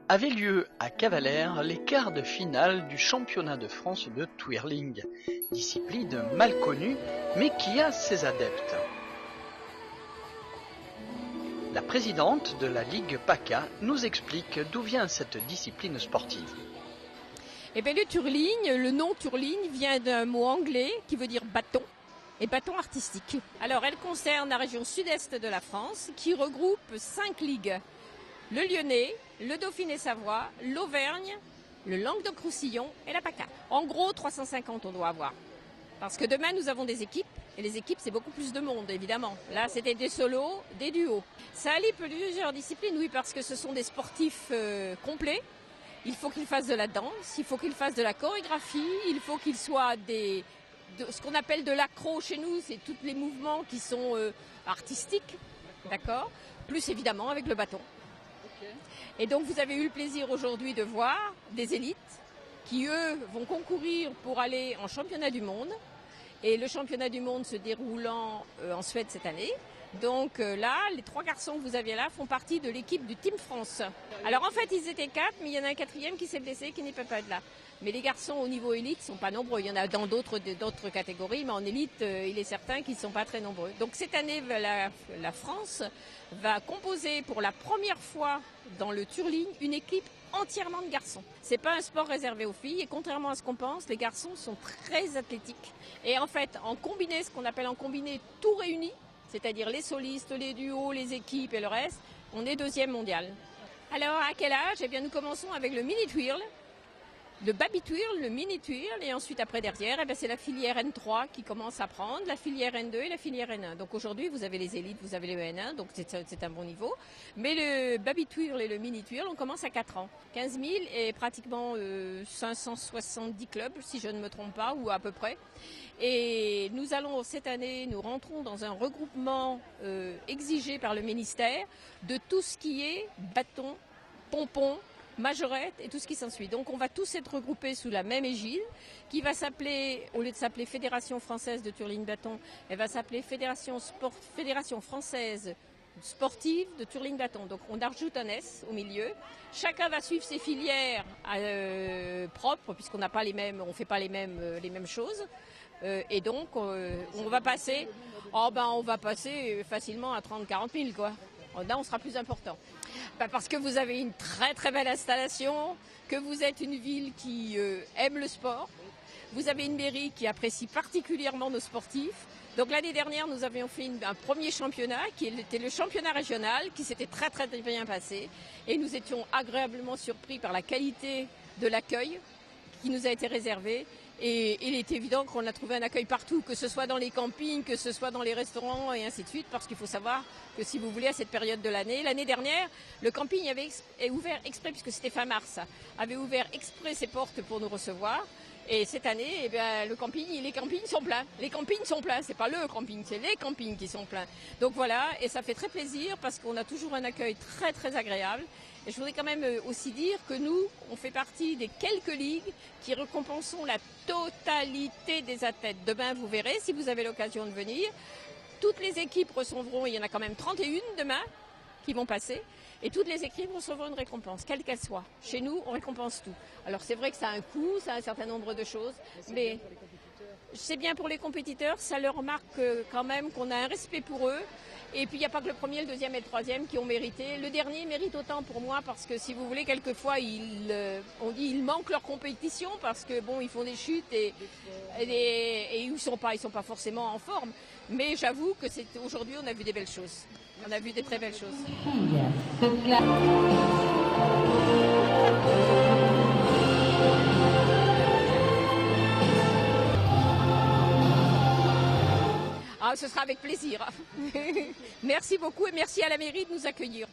Avaient lieu à Cavalère les quarts de finale du championnat de France de twirling, discipline mal connue mais qui a ses adeptes. La présidente de la Ligue PACA nous explique d'où vient cette discipline sportive. Eh bien, le nom Turling vient d'un mot anglais qui veut dire bâton et bâton artistique. Alors, elle concerne la région sud-est de la France qui regroupe 5 ligues. Le Lyonnais, le Dauphiné-Savoie, l'Auvergne, le Languedoc-Roussillon et la PACA. En gros, 350 on doit avoir. Parce que demain, nous avons des équipes. Et les équipes, c'est beaucoup plus de monde, évidemment. Là, c'était des solos, des duos. Ça allie plusieurs disciplines, oui, parce que ce sont des sportifs complets. Il faut qu'ils fassent de la danse, il faut qu'ils fassent de la chorégraphie, il faut qu'ils soient ce qu'on appelle de l'accro chez nous, c'est tous les mouvements qui sont artistiques, d'accord ? Plus évidemment avec le bâton. Okay. Et donc vous avez eu le plaisir aujourd'hui de voir des élites qui, eux, vont concourir pour aller en championnat du monde. Et le championnat du monde se déroulant en Suède cette année. Donc là, les 3 garçons que vous aviez là font partie de l'équipe du Team France. Alors en fait, ils étaient 4, mais il y en a un 4e qui s'est blessé, qui ne peut pas être là. Mais les garçons au niveau élite ne sont pas nombreux. Il y en a dans d'autres catégories, mais en élite, il est certain qu'ils ne sont pas très nombreux. Donc cette année, la France va composer pour la première fois dans le Turling une équipe entièrement de garçons. C'est pas un sport réservé aux filles et contrairement à ce qu'on pense, les garçons sont très athlétiques. Et en fait, en combiné, ce qu'on appelle en combiné tout réuni, c'est-à-dire les solistes, les duos, les équipes et le reste, on est 2e mondial. Alors à quel âge ? Eh bien nous commençons avec le mini twirl, le baby twirl, le mini twirl et ensuite après derrière, eh bien, c'est la filière N3 qui commence à prendre, la filière N2 et la filière N1. Donc aujourd'hui vous avez les élites, vous avez le N1, donc c'est un bon niveau. Mais le baby twirl et le mini twirl, on commence à 4 ans. 15 000 et pratiquement 570 clubs si je ne me trompe pas ou à peu près. Et nous allons cette année, nous rentrons dans un regroupement exigé par le ministère de tout ce qui est bâton, pompon, majorette et tout ce qui s'ensuit. Donc on va tous être regroupés sous la même égide qui va s'appeler, au lieu de s'appeler Fédération Française de Turling Bâton, elle va s'appeler Fédération Française Sportive de Turling Bâton. Donc on ajoute un S au milieu. Chacun va suivre ses filières propres puisqu'on n'a pas les mêmes, on fait pas les mêmes choses. Et donc on va passer, on va passer facilement à 30-40 000 quoi. Là on sera plus important. Parce que vous avez une très très belle installation, que vous êtes une ville qui aime le sport. Vous avez une mairie qui apprécie particulièrement nos sportifs. Donc l'année dernière, nous avions fait un premier championnat qui était le championnat régional, qui s'était très très bien passé. Et nous étions agréablement surpris par la qualité de l'accueil qui nous a été réservé. Et il est évident qu'on a trouvé un accueil partout, que ce soit dans les campings, que ce soit dans les restaurants et ainsi de suite, parce qu'il faut savoir que si vous voulez, à cette période de l'année dernière, le camping avait ouvert exprès, puisque c'était fin mars, avait ouvert exprès ses portes pour nous recevoir. Et cette année, eh bien, les campings sont pleins. Les campings sont pleins, c'est pas le camping, c'est les campings qui sont pleins. Donc voilà, et ça fait très plaisir parce qu'on a toujours un accueil très très agréable. Et je voudrais quand même aussi dire que nous, on fait partie des quelques ligues qui récompensons la totalité des athlètes. Demain, vous verrez, si vous avez l'occasion de venir, toutes les équipes recevront, il y en a quand même 31 demain qui vont passer, et toutes les équipes recevront une récompense, quelle qu'elle soit. Chez nous, on récompense tout. Alors c'est vrai que ça a un coût, ça a un certain nombre de choses, mais c'est bien pour les compétiteurs, ça leur marque quand même qu'on a un respect pour eux. Et puis il n'y a pas que le premier, le deuxième et le troisième qui ont mérité. Le dernier mérite autant pour moi parce que si vous voulez, quelquefois on dit ils manquent leur compétition parce que bon, ils font des chutes et ils sont pas forcément en forme. Mais j'avoue que aujourd'hui on a vu des belles choses. On a vu des très belles choses. Ah, ce sera avec plaisir. Merci beaucoup et merci à la mairie de nous accueillir.